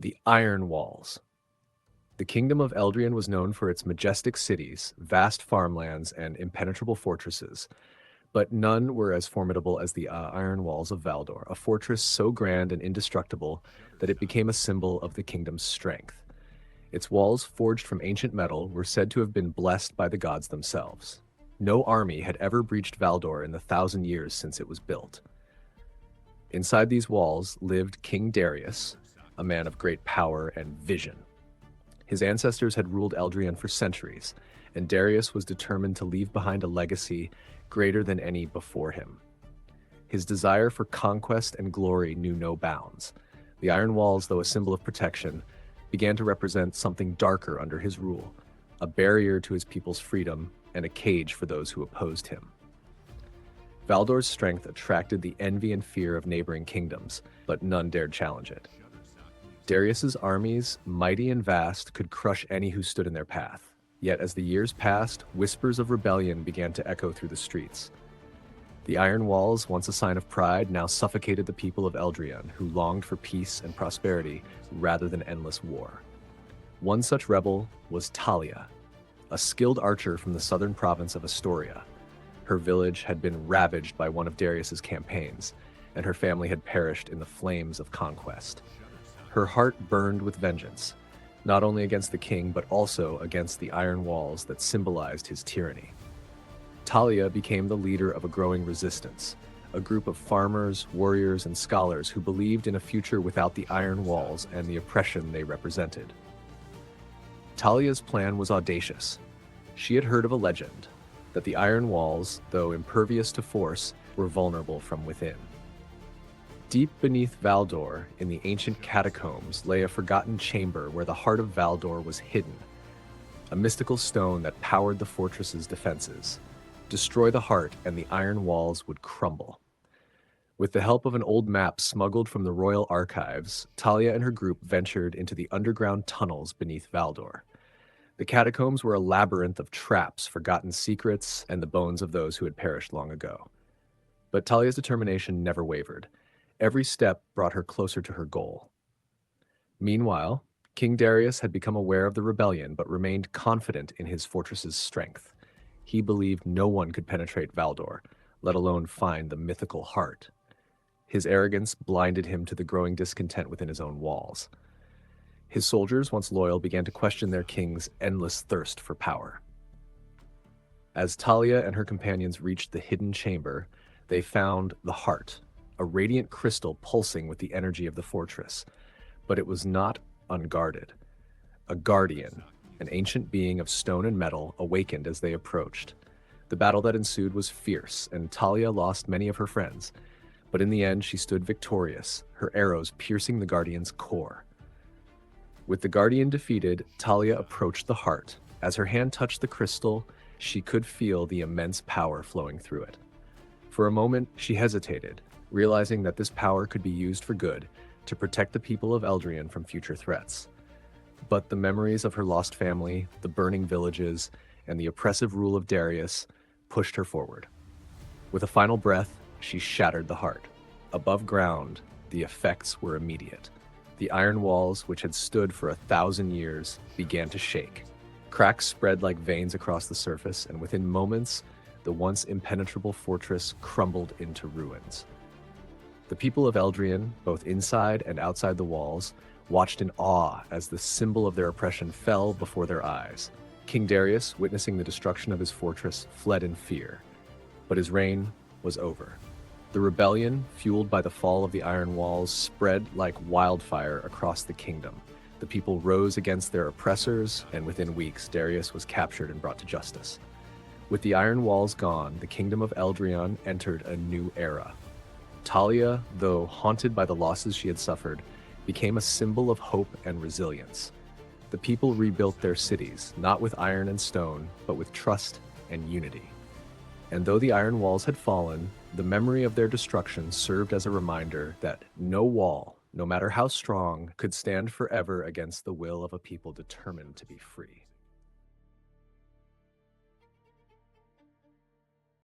The Iron Walls. The kingdom of Eldrian was known for its majestic cities, vast farmlands, and impenetrable fortresses, but none were as formidable as the Iron Walls of Valdor, a fortress so grand and indestructible that it became a symbol of the kingdom's strength. Its walls, forged from ancient metal, were said to have been blessed by the gods themselves. No army had ever breached Valdor in the 1,000 years since it was built. Inside these walls lived King Darius, a man of great power and vision. His ancestors had ruled Eldrian for centuries, and Darius was determined to leave behind a legacy greater than any before him. His desire for conquest and glory knew no bounds. The Iron Walls, though a symbol of protection, began to represent something darker under his rule, a barrier to his people's freedom and a cage for those who opposed him. Valdor's strength attracted the envy and fear of neighboring kingdoms, but none dared challenge it. Darius's armies, mighty and vast, could crush any who stood in their path. Yet as the years passed, whispers of rebellion began to echo through the streets. The Iron Walls, once a sign of pride, now suffocated the people of Eldrian, who longed for peace and prosperity rather than endless war. One such rebel was Talia, a skilled archer from the southern province of Astoria. Her village had been ravaged by one of Darius's campaigns, and her family had perished in the flames of conquest. Her heart burned with vengeance, not only against the king, but also against the Iron Walls that symbolized his tyranny. Talia became the leader of a growing resistance, a group of farmers, warriors, and scholars who believed in a future without the Iron Walls and the oppression they represented. Talia's plan was audacious. She had heard of a legend that the Iron Walls, though impervious to force, were vulnerable from within. Deep beneath Valdor, in the ancient catacombs, lay a forgotten chamber where the Heart of Valdor was hidden, a mystical stone that powered the fortress's defenses. Destroy the heart, and the Iron Walls would crumble. With the help of an old map smuggled from the royal archives, Talia and her group ventured into the underground tunnels beneath Valdor. The catacombs were a labyrinth of traps, forgotten secrets, and the bones of those who had perished long ago. But Talia's determination never wavered. Every step brought her closer to her goal. Meanwhile, King Darius had become aware of the rebellion, but remained confident in his fortress's strength. He believed no one could penetrate Valdor, let alone find the mythical heart. His arrogance blinded him to the growing discontent within his own walls. His soldiers, once loyal, began to question their king's endless thirst for power. As Talia and her companions reached the hidden chamber, they found the heart, a radiant crystal pulsing with the energy of the fortress. But it was not unguarded. A guardian, an ancient being of stone and metal, awakened as they approached. The battle that ensued was fierce, and Talia lost many of her friends. But in the end, she stood victorious, her arrows piercing the guardian's core. With the guardian defeated, Talia approached the heart. As her hand touched the crystal, she could feel the immense power flowing through it. For a moment, she hesitated, realizing that this power could be used for good, to protect the people of Eldrian from future threats. But the memories of her lost family, the burning villages, and the oppressive rule of Darius pushed her forward. With a final breath, she shattered the heart. Above ground, the effects were immediate. The Iron Walls, which had stood for 1,000 years, began to shake. Cracks spread like veins across the surface, and within moments, the once impenetrable fortress crumbled into ruins. The people of Eldrian, both inside and outside the walls, watched in awe as the symbol of their oppression fell before their eyes. King Darius, witnessing the destruction of his fortress, fled in fear. But his reign was over. The rebellion, fueled by the fall of the Iron Walls, spread like wildfire across the kingdom. The people rose against their oppressors, and within weeks, Darius was captured and brought to justice. With the Iron Walls gone, the kingdom of Eldrian entered a new era. Talia, though haunted by the losses she had suffered, became a symbol of hope and resilience. The people rebuilt their cities, not with iron and stone, but with trust and unity. And though the Iron Walls had fallen, the memory of their destruction served as a reminder that no wall, no matter how strong, could stand forever against the will of a people determined to be free.